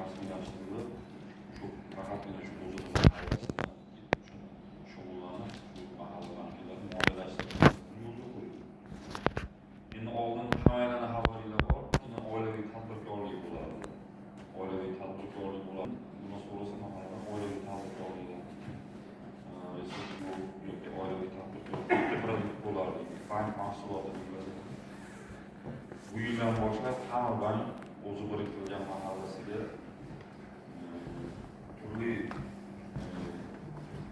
rasmiylashtirilib, shu faqatgina shu o'zini shug'ullanib, shu mahalla banklarni moliyalashtirishni yo'lga qo'ydi. Endi oldin hammayoqda havoliylar bor, keyin oilaviy tadbirkorlik bo'ladi. Oilaviy tadbirkorlik bo'ladi. Buni so'rasa hammayoqda oilaviy tadbirkorlik yoki oilaviy tadbirkorlik produkt bo'lardi. Bank mahsuloti bo'ladi. Bu yildan boshlab hamma bank o'zi biriktirilgan mahallasiga turli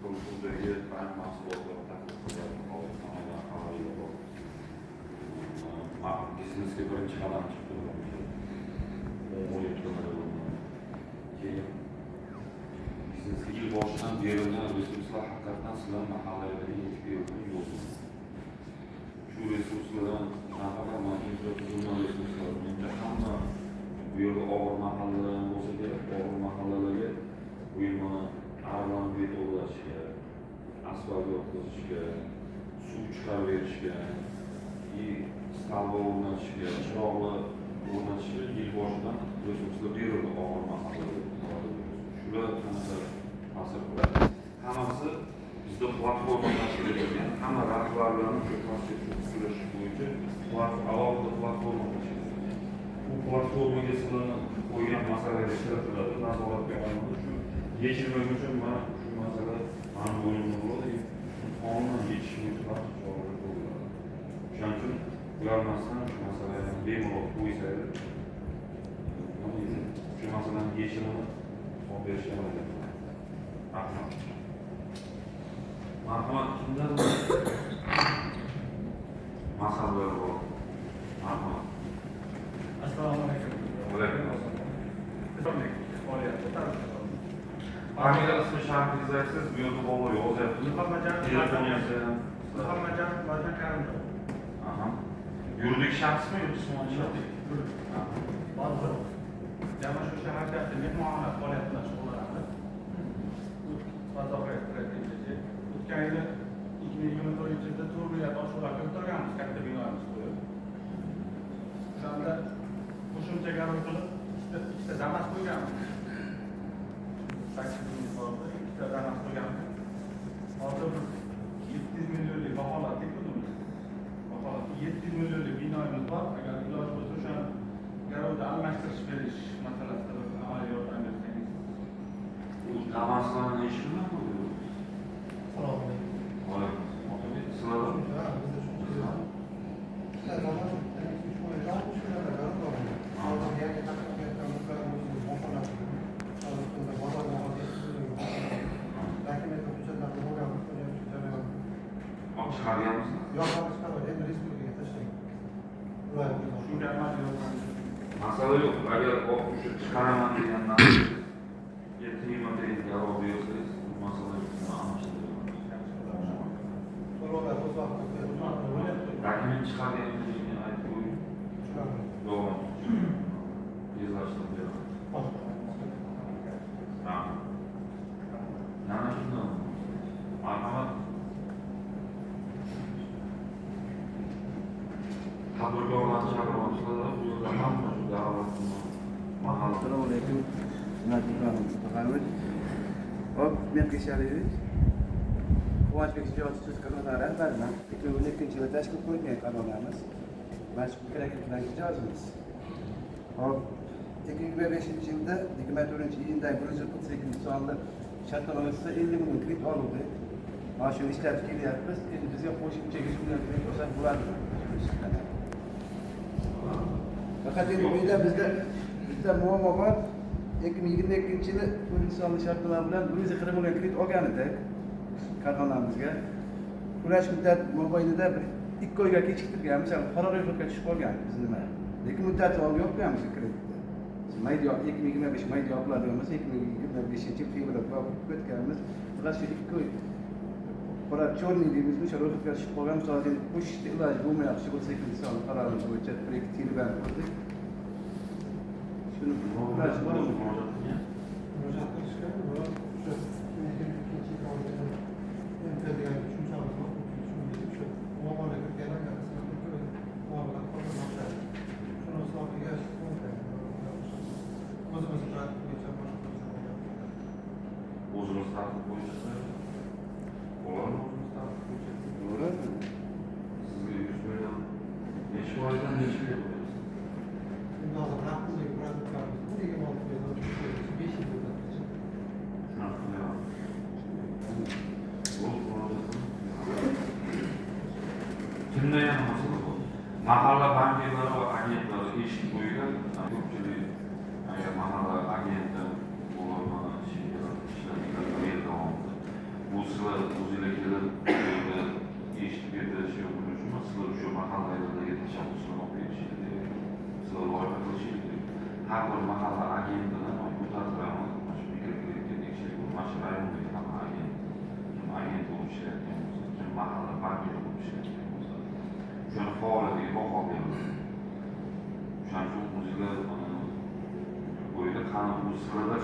turdagi bank mahsulotlarini taklif qiladi. Biznesga birinchi qadam chiqdi. Keyin biznesga yil boshidan berilgan resurslar haqiqatan sizlar mahallalarga yetib bergan yo'l. Shu resurslardan nafaqat infratuzilma resurslari, menimcha hamma bu yerda og'ir mahallalar bo'lsa kerak, og'ir mahallalarga bu yil mana aralani betonlashga, asfalt yotqizishga, suv chiqarib berishga, stalba o'rnatishga, chiroqlar o'rnatishga yil boshidan resurslar berildi og'ir mahallalarga. Shular qanaqa ta'sir qiladi? Hammasi bizda platforma tashkil etilgan, hamma rahbarlarni shu konstitutsiya tuzilishi bo'yicha alohida platforma tashkil etilgan. Bu platformaga sizlarni qo'ygan masalaga kiritiladi, nazoratga olinadi. Shu yechilmagi uchun mana shu masala mana bo'limda bo'ladi. Qonun yechish bo'yicha barcha choralar ko'riladi. Shuning uchun ularmasdan shu masalani bemalol qo'ysaydi, shu masalani yechimini olib berishga harakat qiladi. Rahmat. Marhamat, kimlar masalalar bor? Marhamat. Assalomu alaykum. Alaykum assalom. Familiya ismi shartingizni aytsangiz, bu yerda bolalar yozyapti. Muhammadjon Karimov. Aha. Yuridik shaxsmi yoki jismoniy shaxs? Hozir jami shu shaharchasi mehmonxona faoliyati bilan shug'ullanamiz. O'tgan yili 2024-yilda Turkiya boshqalarga o'tirganmiz, katta binomiz qo'yib. O'shanda qo'shimcha garov qilib ikkita damas qo'yganmiz. 8 miqdorda ikkita damas qo'yganmiz. Hozir 700 millionlik baholat tekundimiz. Baholat 700 millionlik binomiz bor. Agar iloj bo'lsa o'sha garovda almashtirish berish masalasida amaliy yordam bersangiz. Bu damaslarni ishi nima bo'ldi? Assalomu alaykum. Masala yo'q. Agar o'sha chiqaraman degandan yetimlarga garov bersangiz, masala yo'q. Dokument chiqarganligini aytib qo'ying. Yo'q. Yozishdan beraman. Mana shundan. Marhamat. Tadbirkorlarni chaqirmoqchilar, bu yerda hamma shu da'vatni mahalla. Assalomu alaykum. Mutaxannis. Hop, men Qishaliyev. Quvonchbek Shijoatchi kanallar rahbariman. 2012-yilda tashkil qo'ygan kanallarimiz. Mana shu kerakli ijozimiz. Hop, 2025-yilda 24-iyunda 148 sonli shartnoma asosida 50 million kredit olindi. Mana shu ishlatib kelyapmiz. Endi bizga qo'shimcha 100 million kredit olsa bo'ladi. Faqat endi bizda muammo bor. 2022-yili 4 sonli shartnoma bilan 140 million kredit olgan edik. Kanalımızga. Kurash muddat mobaynida bir 2 oyga kechiktirgan, misol qaror ro'yxatga tushib qolgan biz nima. Lekin muddati olib yo'qmiz kreditni. Mayda 2025 mayda yoqiladiganmiz, 2025-yil fevralda o'tganmiz. Faqat shu 2 oy qaror cho'rni deymiz, o'sha ro'yxatga tushib qolgan, misol uchun qo'shishni iloji bo'lmayapti, bo'lsa inson qarorimiz bo'yicha proyekt tilban qildik. Shuni iloji bormi? Murojaat qilishga o'zimiz tartib qo'yishsa, ularni o'zimiz tartib qo'ysak. To'g'ri. Sizga 100 million, necha foizdan necha million qo'yasiz? Endi hozir haqli produktlarimiz bu nega olib qo'yadi? 5 yil o'tadi. Shunaqa qilyapmiz. O'z kimda yana masala bor? Mahalla bankirlari va agentlari eshik bo'yiga ko'pchilik agar mahalla agenti bo'lib ishlaydigan davomida bu sizlar o'zinglar kelib eshitib berish yo'q buning uchun sizlar o'sha mahallalardagi tashabbuslarni olib berishingiz sizlar loyiha qilishingiz har bir mahalla agentidan bu tarafdan shu mikrokreditga tekshirib mana shu rayondagi hamma agent bo'lib ishlayotgan bo'lsa kim mahalla bankiri bo'lib ishlayotgan bo'lsa o'shani faoliyatiga baho beriladi. O'shaning uchun o'zinglar bo'yida qani bu sizlarda